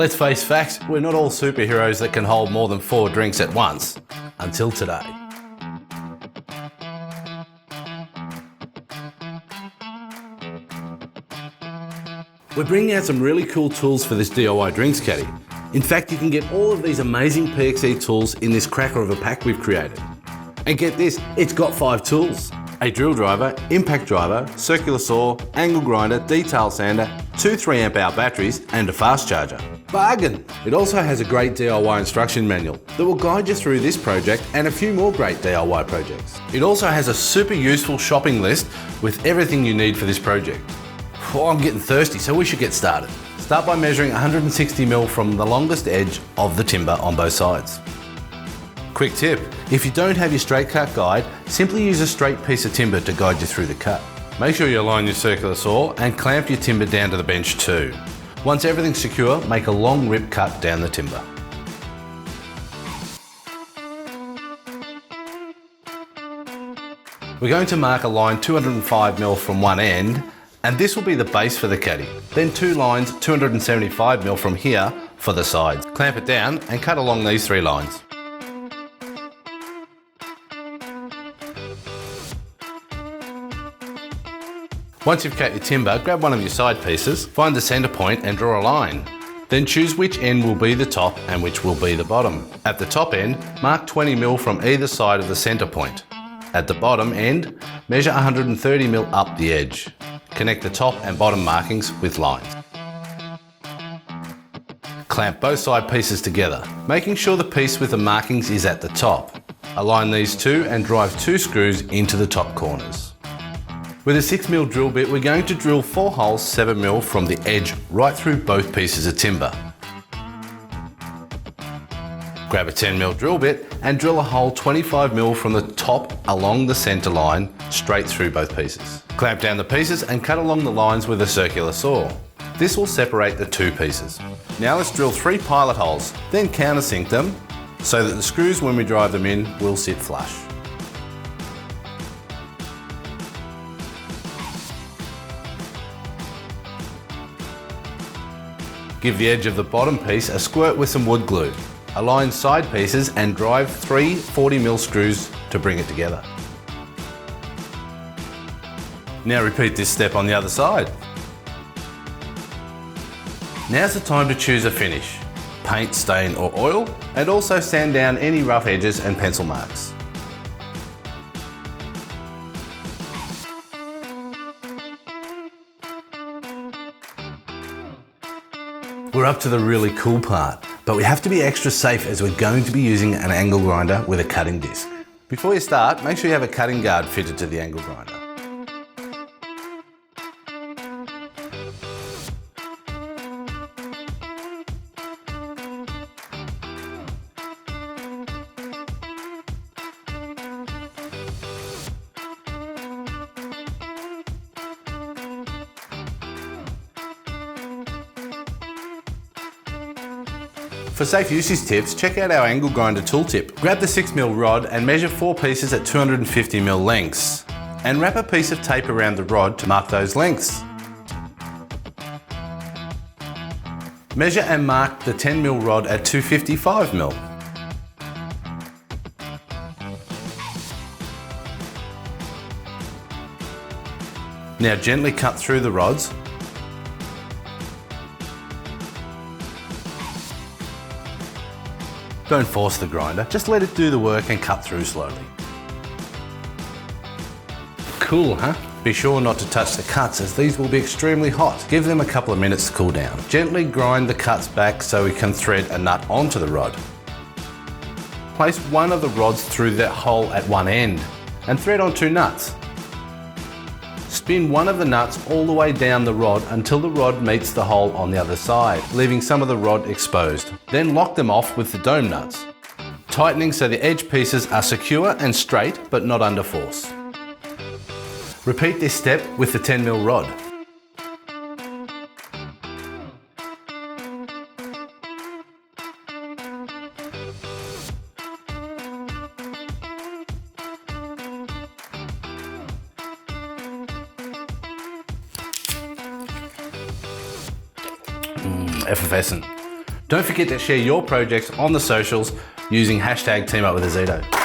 Let's face facts, we're not all superheroes that can hold more than 4 drinks at once. Until today. We're bringing out some really cool tools for this DIY drinks caddy. In fact, you can get all of these amazing PXE tools in this cracker of a pack we've created. And get this, it's got 5 tools. A drill driver, impact driver, circular saw, angle grinder, detail sander, 2 3-amp hour batteries, and a fast charger. Bargain! It also has a great DIY instruction manual that will guide you through this project and a few more great DIY projects. It also has a super useful shopping list with everything you need for this project. Oh, I'm getting thirsty, so we should get started. Start by measuring 160mm from the longest edge of the timber on both sides. Quick tip, if you don't have your straight cut guide, simply use a straight piece of timber to guide you through the cut. Make sure you align your circular saw and clamp your timber down to the bench too. Once everything's secure, make a long rip cut down the timber. We're going to mark a line 205mm from one end, and this will be the base for the caddy. Then 2 lines 275mm from here for the sides. Clamp it down and cut along these 3 lines. Once you've cut your timber, grab one of your side pieces, find the centre point and draw a line. Then choose which end will be the top and which will be the bottom. At the top end, mark 20mm from either side of the centre point. At the bottom end, measure 130mm up the edge. Connect the top and bottom markings with lines. Clamp both side pieces together, making sure the piece with the markings is at the top. Align these two and drive 2 screws into the top corners. With a 6mm drill bit, we're going to drill 4 holes 7mm from the edge right through both pieces of timber. Grab a 10mm drill bit and drill a hole 25mm from the top along the centre line straight through both pieces. Clamp down the pieces and cut along the lines with a circular saw. This will separate the 2 pieces. Now let's drill 3 pilot holes, then countersink them so that the screws when we drive them in will sit flush. Give the edge of the bottom piece a squirt with some wood glue. Align side pieces and drive 3 40mm screws to bring it together. Now repeat this step on the other side. Now's the time to choose a finish. Paint, stain or oil, and also sand down any rough edges and pencil marks. We're up to the really cool part, but we have to be extra safe as we're going to be using an angle grinder with a cutting disc. Before you start, make sure you have a cutting guard fitted to the angle grinder. For safe usage tips, check out our angle grinder tooltip. Grab the 6mm rod and measure 4 pieces at 250mm lengths. And wrap a piece of tape around the rod to mark those lengths. Measure and mark the 10mm rod at 255mm. Now gently cut through the rods. Don't force the grinder, just let it do the work and cut through slowly. Cool, huh? Be sure not to touch the cuts as these will be extremely hot. Give them a couple of minutes to cool down. Gently grind the cuts back so we can thread a nut onto the rod. Place one of the rods through that hole at one end and thread on 2 nuts. Spin one of the nuts all the way down the rod until the rod meets the hole on the other side, leaving some of the rod exposed. Then lock them off with the dome nuts, tightening so the edge pieces are secure and straight but not under force. Repeat this step with the 10mm rod. Effervescent. Don't forget to share your projects on the socials using hashtag TeamUpWithOzito.